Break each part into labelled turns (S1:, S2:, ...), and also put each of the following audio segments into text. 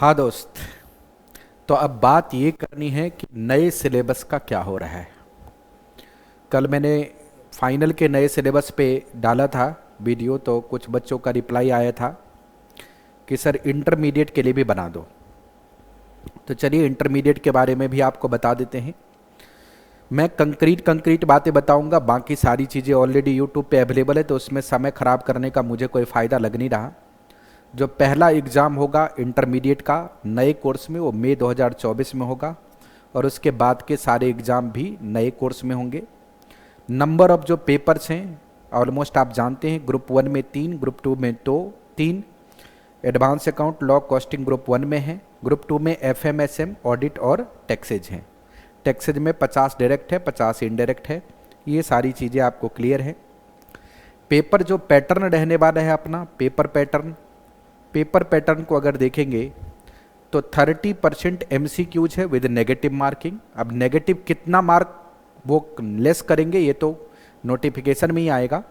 S1: हाँ दोस्त, तो अब बात ये करनी है कि नए सिलेबस का क्या हो रहा है। कल मैंने फाइनल के नए सिलेबस पे डाला था वीडियो, तो कुछ बच्चों का रिप्लाई आया था कि सर इंटरमीडिएट के लिए भी बना दो। तो चलिए इंटरमीडिएट के बारे में भी आपको बता देते हैं। मैं कंक्रीट बातें बताऊंगा, बाकी सारी चीज़ें ऑलरेडी यूट्यूब पे अवेलेबल है, तो उसमें समय ख़राब करने का मुझे कोई फ़ायदा लग नहीं रहा। जो पहला एग्ज़ाम होगा इंटरमीडिएट का नए कोर्स में, वो मई 2024 में होगा, और उसके बाद के सारे एग्ज़ाम भी नए कोर्स में होंगे। नंबर ऑफ जो पेपर्स हैं ऑलमोस्ट आप जानते हैं, ग्रुप 1 में 3, ग्रुप 2 में 3, advance account law costing group 1 में है, ग्रुप 2 में FMSM ऑडिट और टैक्सेज हैं। टैक्सेज में 50 डायरेक्ट है, 50 इनडायरेक्ट है। ये सारी चीज़ें आपको क्लियर है। पेपर जो पैटर्न रहने वाला है अपना पेपर पैटर्न को अगर देखेंगे तो 30% MCQs है विद नेगेटिव मार्किंग। अब नेगेटिव कितना मार्क वो लेस करेंगे ये तो नोटिफिकेशन में ही आएगा।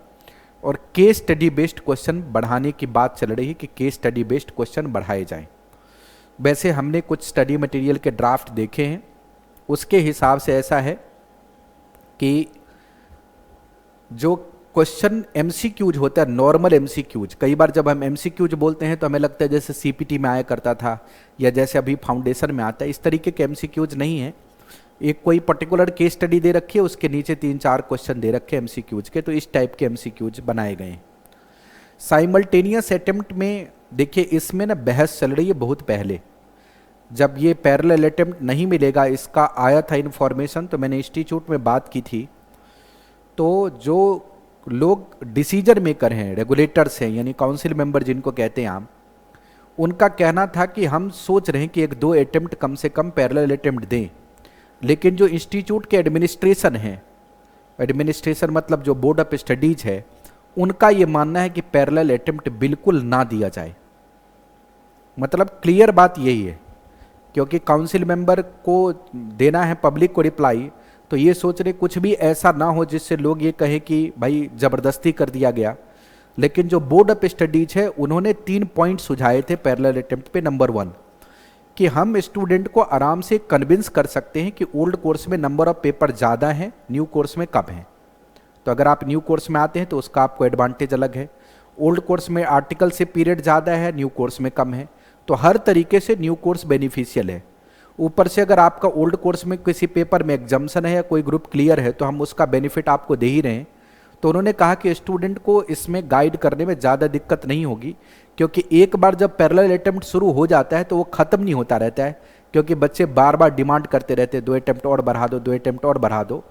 S1: और केस स्टडी बेस्ड क्वेश्चन बढ़ाने की बात चल रही है कि केस स्टडी बेस्ड क्वेश्चन बढ़ाए जाएं। वैसे हमने कुछ स्टडी मटेरियल के ड्राफ्ट देखे हैं, उसके हिसाब से ऐसा है कि जो क्वेश्चन MCQs होता है, नॉर्मल MCQs, कई बार जब हम MCQs बोलते हैं तो हमें लगता है जैसे CPT में आया करता था या जैसे अभी फाउंडेशन में आता है, इस तरीके के MCQs नहीं है। एक कोई पर्टिकुलर केस स्टडी दे रखी है, उसके नीचे 3-4 क्वेश्चन दे रखे हैं MCQs के, तो इस टाइप के MCQs बनाए गए हैं। साइमल्टेनियस अटेम्प्ट में देखिए इसमें ना बहस चल रही है बहुत पहले, जब ये पैरेलल अटेम्प्ट नहीं मिलेगा, इसका आया था इन्फॉर्मेशन, तो मैंने इंस्टीट्यूट में बात की थी। तो जो लोग डिसीजन मेकर हैं, रेगुलेटर्स हैं, यानी काउंसिल मेंबर जिनको कहते हैं हम, उनका कहना था कि हम सोच रहे हैं कि 1-2 अटेम्प्ट कम से कम पैरेलल अटेम्प्ट दें। लेकिन जो इंस्टीट्यूट के एडमिनिस्ट्रेशन हैं, एडमिनिस्ट्रेशन मतलब जो बोर्ड ऑफ स्टडीज है, उनका ये मानना है कि पैरेलल अटेम्प्ट बिल्कुल ना दिया जाए। मतलब क्लियर बात यही है, क्योंकि काउंसिल मेंबर को देना है पब्लिक को रिप्लाई, तो ये सोच रहे कुछ भी ऐसा ना हो जिससे लोग ये कहें कि भाई ज़बरदस्ती कर दिया गया। लेकिन जो बोर्ड ऑफ स्टडीज है उन्होंने 3 पॉइंट सुझाए थे पैरेलल अटेम्प्ट पे। नंबर 1 कि हम स्टूडेंट को आराम से कन्विंस कर सकते हैं कि ओल्ड कोर्स में नंबर ऑफ पेपर ज़्यादा है, न्यू कोर्स में कम है। तो अगर आप न्यू कोर्स में आते हैं तो उसका आपको एडवांटेज अलग है। ओल्ड कोर्स में आर्टिकल से पीरियड ज़्यादा है, न्यू कोर्स में कम है, तो हर तरीके से न्यू कोर्स बेनिफिशियल है। ऊपर से अगर आपका ओल्ड कोर्स में किसी पेपर में एग्जाम्शन है या कोई ग्रुप क्लियर है तो हम उसका बेनिफिट आपको दे ही रहे हैं। तो उन्होंने कहा कि स्टूडेंट को इसमें गाइड करने में ज़्यादा दिक्कत नहीं होगी, क्योंकि एक बार जब पैरेलल अटेम्प्ट शुरू हो जाता है तो वो ख़त्म नहीं होता रहता है, क्योंकि बच्चे बार बार डिमांड करते रहते हैं 2 अटेम्प्ट और बढ़ा दो, 2 अटेम्प्ट और बढ़ा दो।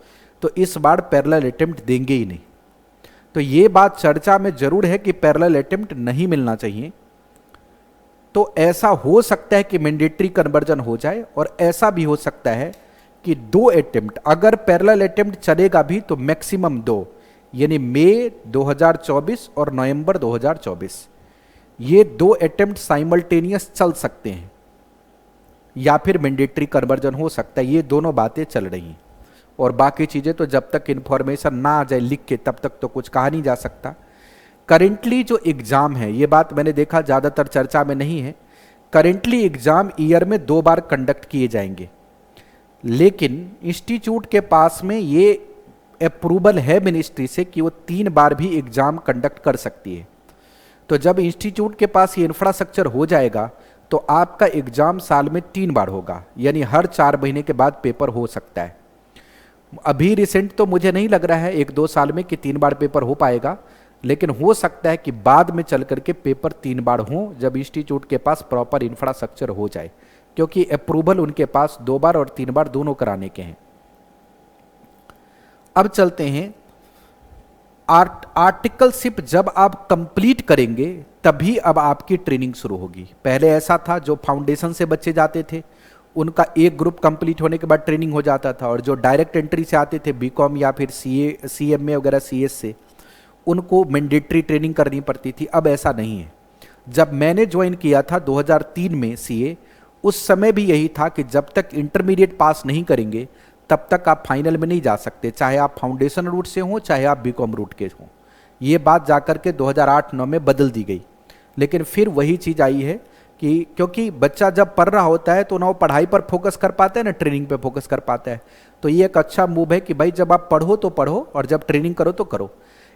S1: तो इस बार पैरेलल अटेम्प्ट देंगे ही नहीं। तो ये बात चर्चा में जरूर है कि पैरेलल अटेम्प्ट नहीं मिलना चाहिए। तो ऐसा हो सकता है कि मैंडेटरी कन्वर्जन हो जाए, और ऐसा भी हो सकता है कि 2 अटेम्प्ट, अगर पैरेलल अटेम्प्ट चलेगा भी तो मैक्सिमम 2, यानी मई 2024 और नवंबर 2024, ये 2 अटेम्प्ट साइमल्टेनियस चल सकते हैं, या फिर मैंडेटरी कन्वर्जन हो सकता है। ये दोनों बातें चल रही हैं, और बाकी चीज़ें तो जब तक इन्फॉर्मेशन ना आ जाए लिख के तब तक तो कुछ कहा नहीं जा सकता। करेंटली जो एग्ज़ाम है, ये बात मैंने देखा ज़्यादातर चर्चा में नहीं है, करेंटली एग्ज़ाम ईयर में 2 बार कंडक्ट किए जाएंगे, लेकिन इंस्टीट्यूट के पास में ये अप्रूवल है मिनिस्ट्री से कि वो 3 बार भी एग्ज़ाम कंडक्ट कर सकती है। तो जब इंस्टीट्यूट के पास ये इंफ्रास्ट्रक्चर हो जाएगा तो आपका एग्ज़ाम साल में 3 बार होगा, यानी हर 4 महीने के बाद पेपर हो सकता है। अभी रिसेंट तो मुझे नहीं लग रहा है 1-2 साल में कि 3 बार पेपर हो पाएगा, लेकिन हो सकता है कि बाद में चल करके पेपर 3 बार हों, जब इंस्टीट्यूट के पास प्रॉपर इंफ्रास्ट्रक्चर हो जाए, क्योंकि अप्रूवल उनके पास 2 बार और 3 बार दोनों कराने के हैं। अब चलते हैं, आर्टिकलशिप जब आप कंप्लीट करेंगे तभी अब आपकी ट्रेनिंग शुरू होगी। पहले ऐसा था, जो फाउंडेशन से बच्चे जाते थे उनका एक ग्रुप कंप्लीट होने के बाद ट्रेनिंग हो जाता था, और जो डायरेक्ट एंट्री से आते थे बीकॉम या फिर CMA वगैरह CS से, उनको मैंडेटरी ट्रेनिंग करनी पड़ती थी। अब ऐसा नहीं है। जब मैंने ज्वाइन किया था 2003 में CA, उस समय भी यही था कि जब तक इंटरमीडिएट पास नहीं करेंगे तब तक आप फाइनल में नहीं जा सकते, चाहे आप फाउंडेशन रूट से हों चाहे आप बीकॉम रूट के हों। ये बात जाकर के 2008-9 में बदल दी गई, लेकिन फिर वही चीज़ आई है कि क्योंकि बच्चा जब पढ़ रहा होता है तो ना वो पढ़ाई पर फोकस कर पाता है ना ट्रेनिंग पे फोकस कर पाता है। तो ये एक अच्छा मूव है कि भाई जब आप पढ़ो तो पढ़ो और जब ट्रेनिंग करो तो करो।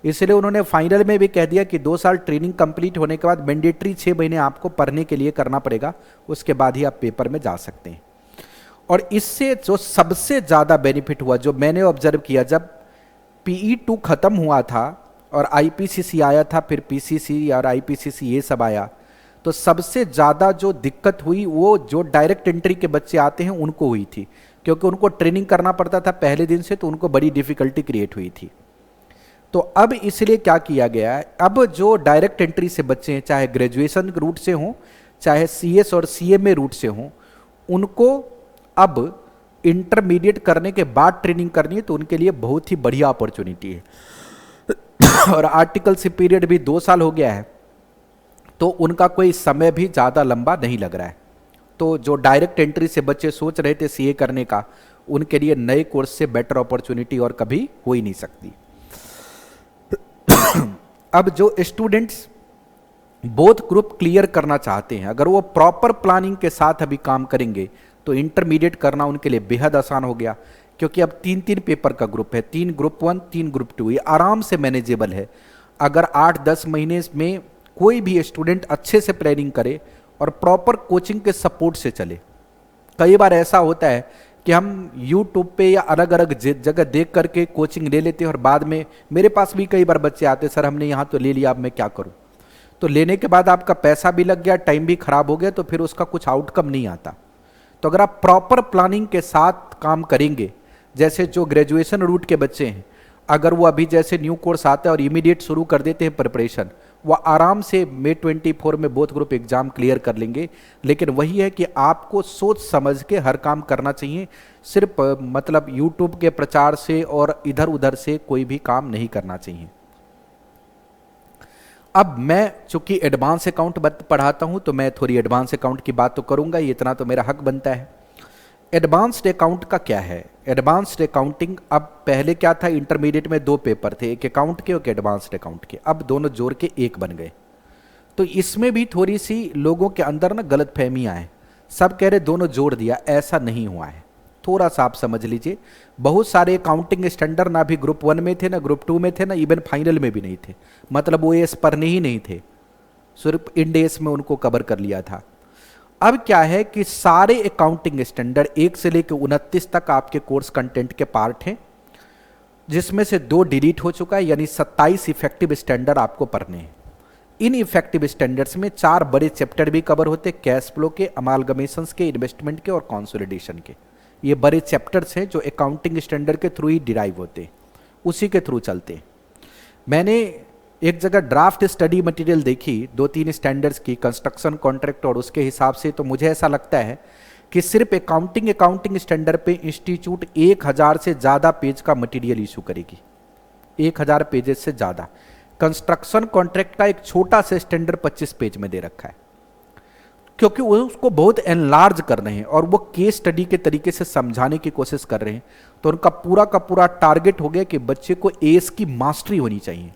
S1: इसलिए उन्होंने फाइनल में भी कह दिया कि 2 साल ट्रेनिंग कंप्लीट होने के बाद मैंडेटरी 6 महीने आपको पढ़ने के लिए करना पड़ेगा, उसके बाद ही आप पेपर में जा सकते हैं। और इससे जो सबसे ज़्यादा बेनिफिट हुआ, जो मैंने ऑब्जर्व किया, जब PE2 खत्म हुआ था और IPCC आया था, फिर PCC और IPCC ये सब आया, तो सबसे ज़्यादा जो दिक्कत हुई वो जो डायरेक्ट एंट्री के बच्चे आते हैं उनको हुई थी, क्योंकि उनको ट्रेनिंग करना पड़ता था पहले दिन से, तो उनको बड़ी डिफिकल्टी क्रिएट हुई थी। तो अब इसलिए क्या किया गया है, अब जो डायरेक्ट एंट्री से बच्चे हैं, चाहे ग्रेजुएशन रूट से हों, चाहे CS और CMA रूट से हों, उनको अब इंटरमीडिएट करने के बाद ट्रेनिंग करनी है, तो उनके लिए बहुत ही बढ़िया अपॉर्चुनिटी है। और आर्टिकल से पीरियड भी 2 साल हो गया है, तो उनका कोई समय भी ज़्यादा लंबा नहीं लग रहा है। तो जो डायरेक्ट एंट्री से बच्चे सोच रहे थे CA करने का, उनके लिए नए कोर्स से बेटर अपॉर्चुनिटी और कभी हो ही नहीं सकती। अब जो स्टूडेंट्स बोथ ग्रुप क्लियर करना चाहते हैं, अगर वो प्रॉपर प्लानिंग के साथ अभी काम करेंगे तो इंटरमीडिएट करना उनके लिए बेहद आसान हो गया, क्योंकि अब 3-3 पेपर का ग्रुप है, 3 ग्रुप 1, 3 ग्रुप 2, ये आराम से मैनेजेबल है। अगर 8-10 महीने में कोई भी स्टूडेंट अच्छे से प्लानिंग करे और प्रॉपर कोचिंग के सपोर्ट से चले। कई बार ऐसा होता है कि हम YouTube पे या अलग अलग जगह देख करके कोचिंग ले लेते हैं और बाद में, मेरे पास भी कई बार बच्चे आते, सर हमने यहाँ तो ले लिया, अब मैं क्या करूँ। तो लेने के बाद आपका पैसा भी लग गया, टाइम भी खराब हो गया, तो फिर उसका कुछ आउटकम नहीं आता। तो अगर आप प्रॉपर प्लानिंग के साथ काम करेंगे, जैसे जो ग्रेजुएशन रूट के बच्चे हैं, अगर वो अभी जैसे न्यू कोर्स आता है और इमीडिएट शुरू कर देते हैं प्रिपरेशन, वो आराम से May 24 में बोथ ग्रुप एग्जाम क्लियर कर लेंगे। लेकिन वही है कि आपको सोच समझ के हर काम करना चाहिए, सिर्फ मतलब यूट्यूब के प्रचार से और इधर उधर से कोई भी काम नहीं करना चाहिए। अब मैं चूंकि एडवांस अकाउंट पढ़ाता हूं, तो मैं थोड़ी एडवांस अकाउंट की बात तो करूंगा, ये इतना तो मेरा हक बनता है। एडवांस्ड अकाउंट का क्या है? एडवांस्ड अकाउंटिंग, अब पहले क्या था, इंटरमीडिएट में 2 पेपर थे, एक अकाउंट के और एक एडवांस्ड अकाउंट के, अब दोनों जोड़ के एक बन गए। तो इसमें भी थोड़ी सी लोगों के अंदर ना गलतफहमियां हैं, सब कह रहे दोनों जोड़ दिया, ऐसा नहीं हुआ है। थोड़ा सा आप समझ लीजिए, बहुत सारे अकाउंटिंग स्टैंडर्ड ना भी ग्रुप 1 में थे, ना ग्रुप 2 में थे, ना इवन फाइनल में भी नहीं थे, मतलब OAS पढ़ने ही नहीं थे, सिर्फ इंडेस में उनको कवर कर लिया था। अब क्या है कि सारे अकाउंटिंग स्टैंडर्ड 1 से लेकर 29 तक आपके कोर्स कंटेंट के पार्ट हैं, जिसमें से 2 डिलीट हो चुका है, यानी 27 इफेक्टिव स्टैंडर्ड आपको पढ़ने हैं। इन इफेक्टिव स्टैंडर्ड्स में 4 बड़े चैप्टर भी कवर होते, कैश फ्लो के, अमालगमेशंस के, इन्वेस्टमेंट के और कंसोलिडेशन के। ये बड़े चैप्टर्स हैं जो अकाउंटिंग स्टैंडर्ड के थ्रू ही डिराइव होते, उसी के थ्रू चलते। मैंने एक जगह ड्राफ्ट स्टडी मटेरियल देखी 2-3 स्टैंडर्ड्स की, कंस्ट्रक्शन कॉन्ट्रैक्ट, और उसके हिसाब से तो मुझे ऐसा लगता है कि सिर्फ अकाउंटिंग स्टैंडर्ड पे इंस्टीट्यूट 1000 से ज़्यादा पेज का मटेरियल इशू करेगी, 1000 पेजेस से ज़्यादा। कंस्ट्रक्शन कॉन्ट्रैक्ट का एक छोटा सा स्टैंडर्ड 25 पेज में दे रखा है, क्योंकि वो उसको बहुत एनलार्ज कर रहे हैं और वो केस स्टडी के तरीके से समझाने की कोशिश कर रहे हैं। तो उनका पूरा का पूरा टारगेट हो गया कि बच्चे को एएस की मास्टरी होनी चाहिए,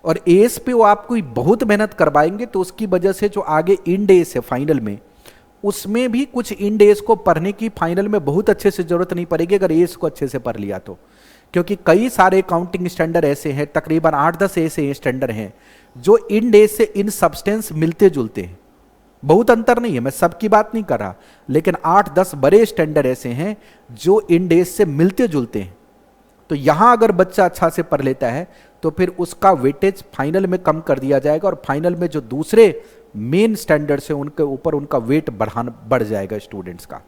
S1: और एएस पे वो आपको बहुत मेहनत करवाएंगे, तो उसकी वजह से जो आगे इंड एस है फाइनल में, उसमें भी कुछ इंड एस को पढ़ने की फाइनल में बहुत अच्छे से जरूरत नहीं पड़ेगी अगर एएस को अच्छे से पढ़ लिया तो। क्योंकि कई सारे अकाउंटिंग स्टैंडर्ड ऐसे हैं, तकरीबन 8-10 ऐसे स्टैंडर्ड हैं जो इंड एस से इन सब्सटेंस मिलते जुलते हैं, बहुत अंतर नहीं है, मैं सबकी बात नहीं कर रहा, लेकिन 8-10 बड़े स्टैंडर्ड ऐसे हैं जो इंड एस से मिलते जुलते हैं। तो यहां अगर बच्चा अच्छा से पढ़ लेता है तो फिर उसका वेटेज फाइनल में कम कर दिया जाएगा, और फाइनल में जो दूसरे मेन स्टैंडर्ड्स हैं उनके ऊपर उनका वेट बढ़ जाएगा स्टूडेंट्स का।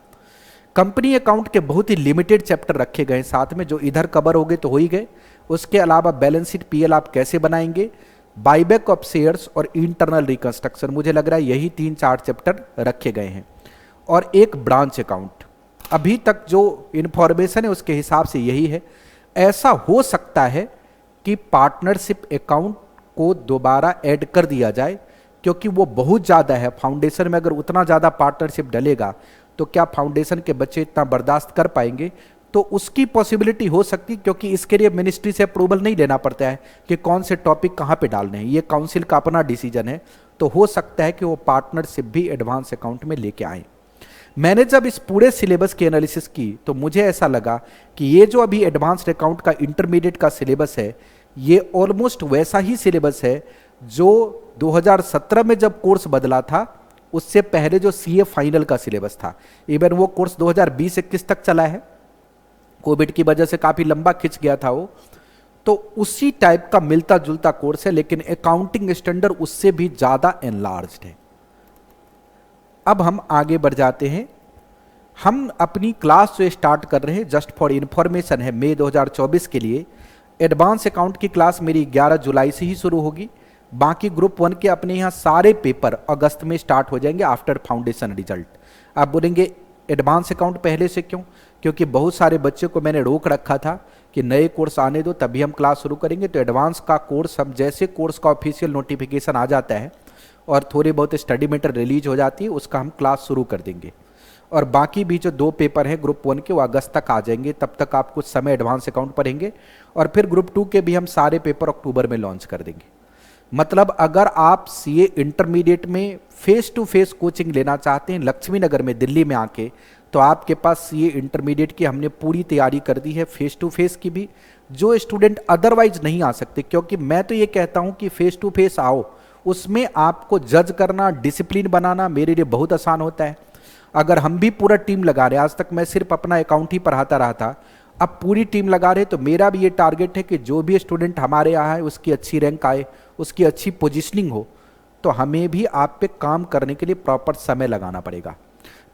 S1: कंपनी अकाउंट के बहुत ही लिमिटेड चैप्टर रखे गए साथ में, जो इधर कवर हो गए तो हो ही गए। उसके अलावा बैलेंस शीट, पीएल आप कैसे बनाएंगे, बाईबैक ऑफ शेयर्स और इंटरनल रिकंस्ट्रक्शन, मुझे लग रहा है यही 3-4 चैप्टर रखे गए हैं, और एक ब्रांच अकाउंट। अभी तक जो इंफॉर्मेशन है उसके हिसाब से यही है। ऐसा हो सकता है कि पार्टनरशिप अकाउंट को दोबारा ऐड कर दिया जाए, क्योंकि वो बहुत ज़्यादा है। फाउंडेशन में अगर उतना ज़्यादा पार्टनरशिप डलेगा तो क्या फाउंडेशन के बच्चे इतना बर्दाश्त कर पाएंगे, तो उसकी पॉसिबिलिटी हो सकती, क्योंकि इसके लिए मिनिस्ट्री से अप्रूवल नहीं लेना पड़ता है कि कौन से टॉपिक कहाँ पे डालने हैं, ये काउंसिल का अपना डिसीजन है। तो हो सकता है कि वो पार्टनरशिप भी एडवांस अकाउंट में लेके आए। मैंने जब इस पूरे सिलेबस की एनालिसिस की तो मुझे ऐसा लगा कि ये जो अभी एडवांस्ड अकाउंट का इंटरमीडिएट का सिलेबस है, ये ऑलमोस्ट वैसा ही सिलेबस है जो 2017 में जब कोर्स बदला था उससे पहले जो सीए फाइनल का सिलेबस था। इवन वो कोर्स 2020-21 तक चला है, कोविड की वजह से काफी लंबा खिंच गया था वो, तो उसी टाइप का मिलता जुलता कोर्स है, लेकिन अकाउंटिंग स्टैंडर्ड उससे भी ज्यादा एनलार्ज्ड है। अब हम आगे बढ़ जाते हैं। हम अपनी क्लास जो स्टार्ट कर रहे हैं, जस्ट फॉर इंफॉर्मेशन है, मई 2024 के लिए एडवांस अकाउंट की क्लास मेरी 11 जुलाई से ही शुरू होगी। बाकी ग्रुप 1 के अपने यहाँ सारे पेपर अगस्त में स्टार्ट हो जाएंगे आफ्टर फाउंडेशन रिजल्ट। आप बोलेंगे एडवांस अकाउंट पहले से क्यों? क्योंकि बहुत सारे बच्चे को मैंने रोक रखा था कि नए कोर्स आने दो तभी हम क्लास शुरू करेंगे। तो एडवांस का कोर्स, हम जैसे कोर्स का ऑफिशियल नोटिफिकेशन आ जाता है और थोड़ी बहुत स्टडी मटेरियल रिलीज हो जाती है, उसका हम क्लास शुरू कर देंगे। और बाकी भी जो 2 पेपर हैं ग्रुप 1 के, वो अगस्त तक आ जाएंगे, तब तक आप कुछ समय एडवांस अकाउंट पढ़ेंगे। और फिर ग्रुप 2 के भी हम सारे पेपर अक्टूबर में लॉन्च कर देंगे। मतलब अगर आप सीए इंटरमीडिएट में फेस टू फेस कोचिंग लेना चाहते हैं लक्ष्मी नगर में, दिल्ली में आके, तो आपके पास सीए इंटरमीडिएट की हमने पूरी तैयारी कर दी है, फेस टू फेस की भी। जो स्टूडेंट अदरवाइज नहीं आ सकते, क्योंकि मैं तो ये कहता हूं कि फेस टू फेस आओ, उसमें आपको जज करना, डिसिप्लिन बनाना मेरे लिए बहुत आसान होता है। अगर हम भी पूरा टीम लगा रहे, आज तक मैं सिर्फ अपना अकाउंट ही पढ़ाता रहा था, अब पूरी टीम लगा रहे, तो मेरा भी ये टारगेट है कि जो भी स्टूडेंट हमारे यहाँ है उसकी अच्छी रैंक आए, उसकी अच्छी पोजीशनिंग हो। तो हमें भी आप पे काम करने के लिए प्रॉपर समय लगाना पड़ेगा।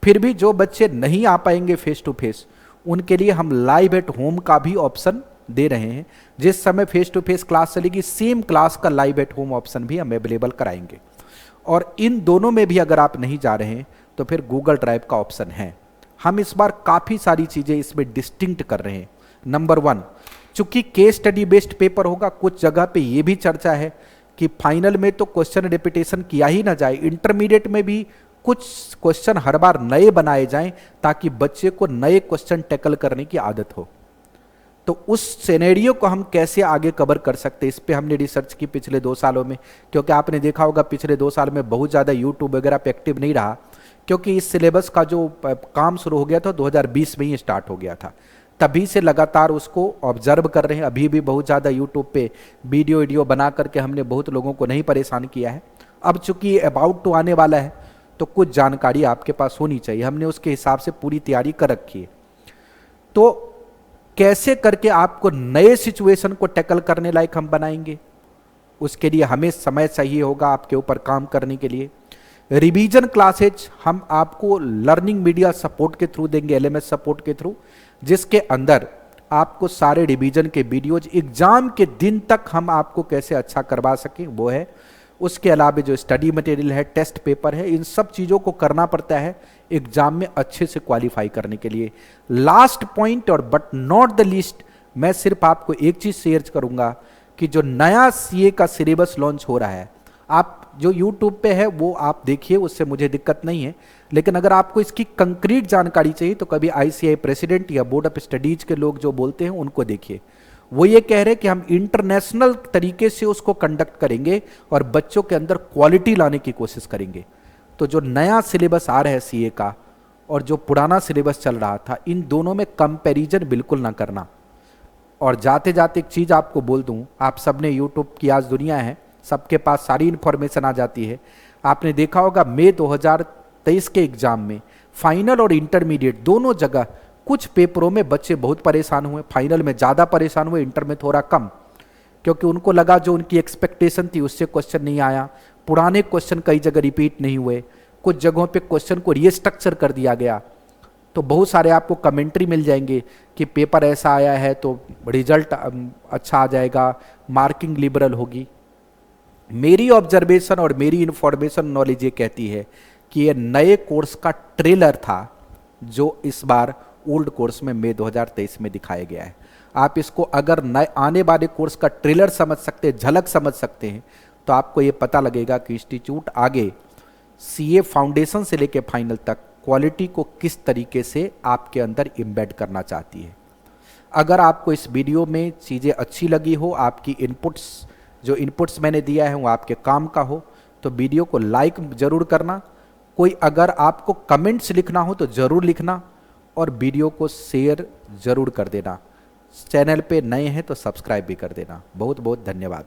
S1: फिर भी जो बच्चे नहीं आ पाएंगे फेस टू फेस, उनके लिए हम लाइव एट होम का भी ऑप्शन दे रहे हैं। जिस समय फेस टू फेस क्लास चलेगी, सेम क्लास का लाइव एट होम ऑप्शन भी हम अवेलेबल कराएंगे। और इन दोनों में भी अगर आप नहीं जा रहे हैं तो फिर गूगल ड्राइव का ऑप्शन है। हम इस बार काफ़ी सारी चीज़ें इसमें डिस्टिंक्ट कर रहे हैं। नंबर 1, चूंकि केस स्टडी बेस्ड पेपर होगा, कुछ जगह पे ये भी चर्चा है कि फाइनल में तो क्वेश्चन रिपीटेशन किया ही ना जाए, इंटरमीडिएट में भी कुछ क्वेश्चन हर बार नए बनाए जाएं ताकि बच्चे को नए क्वेश्चन टैकल करने की आदत हो। तो उस सिनेरियो को हम कैसे आगे कवर कर सकते हैं, इस पे हमने रिसर्च की पिछले 2 सालों में। क्योंकि आपने देखा होगा पिछले 2 साल में बहुत ज़्यादा यूट्यूब वगैरह पे एक्टिव नहीं रहा, क्योंकि इस सिलेबस का जो काम शुरू हो गया था 2020 में ही स्टार्ट हो गया था। तभी से लगातार उसको ऑब्जर्व कर रहे हैं। अभी भी बहुत ज़्यादा यूट्यूब पे वीडियो बना करके हमने बहुत लोगों को नहीं परेशान किया है। अब चूंकि अबाउट टू आने वाला है तो कुछ जानकारी आपके पास होनी चाहिए, हमने उसके हिसाब से पूरी तैयारी कर रखी है। तो कैसे करके आपको नए सिचुएशन को टैकल करने लायक हम बनाएंगे, उसके लिए हमें समय चाहिए होगा आपके ऊपर काम करने के लिए। रिवीजन क्लासेज हम आपको लर्निंग मीडिया सपोर्ट के थ्रू देंगे, एलएमएस सपोर्ट के थ्रू, जिसके अंदर आपको सारे रिवीजन के वीडियोज एग्जाम के दिन तक हम आपको कैसे अच्छा करवा सकें वो है। उसके अलावा जो स्टडी मटेरियल है, टेस्ट पेपर है, इन सब चीज़ों को करना पड़ता है एग्जाम में अच्छे से क्वालिफाई करने के लिए। लास्ट पॉइंट और बट नॉट द लीस्ट, मैं सिर्फ आपको एक चीज़ शेयर करूंगा कि जो नया सीए का सिलेबस लॉन्च हो रहा है, आप जो यूट्यूब पे है वो आप देखिए, उससे मुझे दिक्कत नहीं है। लेकिन अगर आपको इसकी कंक्रीट जानकारी चाहिए तो कभी आईसीआई प्रेसिडेंट या बोर्ड ऑफ स्टडीज के लोग जो बोलते हैं उनको देखिए। वो ये कह रहे हैं कि हम इंटरनेशनल तरीके से उसको कंडक्ट करेंगे और बच्चों के अंदर क्वालिटी लाने की कोशिश करेंगे। तो जो नया सिलेबस आ रहा है सीए का और जो पुराना सिलेबस चल रहा था, इन दोनों में कंपैरिजन बिल्कुल ना करना। और जाते जाते एक चीज़ आपको बोल दूं, आप सबने यूट्यूब की आज दुनिया है, सबके पास सारी इन्फॉर्मेशन आ जाती है। आपने देखा होगा मई 2023 के एग्जाम में फाइनल और इंटरमीडिएट दोनों जगह कुछ पेपरों में बच्चे बहुत परेशान हुए, फाइनल में ज़्यादा परेशान हुए, इंटर में थोड़ा कम, क्योंकि उनको लगा जो उनकी एक्सपेक्टेशन थी उससे क्वेश्चन नहीं आया। पुराने क्वेश्चन कई जगह रिपीट नहीं हुए, कुछ जगहों पे क्वेश्चन को रीस्ट्रक्चर कर दिया गया। तो बहुत सारे आपको कमेंट्री मिल जाएंगे कि पेपर ऐसा आया है तो रिजल्ट अच्छा आ जाएगा, मार्किंग लिबरल होगी। मेरी ऑब्जर्वेशन और मेरी इंफॉर्मेशन नॉलेज ये कहती है कि ये नए कोर्स का ट्रेलर था जो इस बार ओल्ड कोर्स में मई 2023 में दिखाया गया है। आप इसको अगर नए आने वाले कोर्स का ट्रेलर समझ सकते हैं, झलक समझ सकते हैं, तो आपको ये पता लगेगा कि इंस्टीट्यूट आगे सीए फाउंडेशन से लेकर फाइनल तक क्वालिटी को किस तरीके से आपके अंदर एम्बेड करना चाहती है। अगर आपको इस वीडियो में चीज़ें अच्छी लगी हो, आपकी इनपुट्स जो इनपुट्स मैंने दिया है वो आपके काम का हो, तो वीडियो को लाइक ज़रूर करना। कोई अगर आपको कमेंट्स लिखना हो तो ज़रूर लिखना, और वीडियो को शेयर ज़रूर कर देना। चैनल पे नए हैं तो सब्सक्राइब भी कर देना। बहुत बहुत धन्यवाद।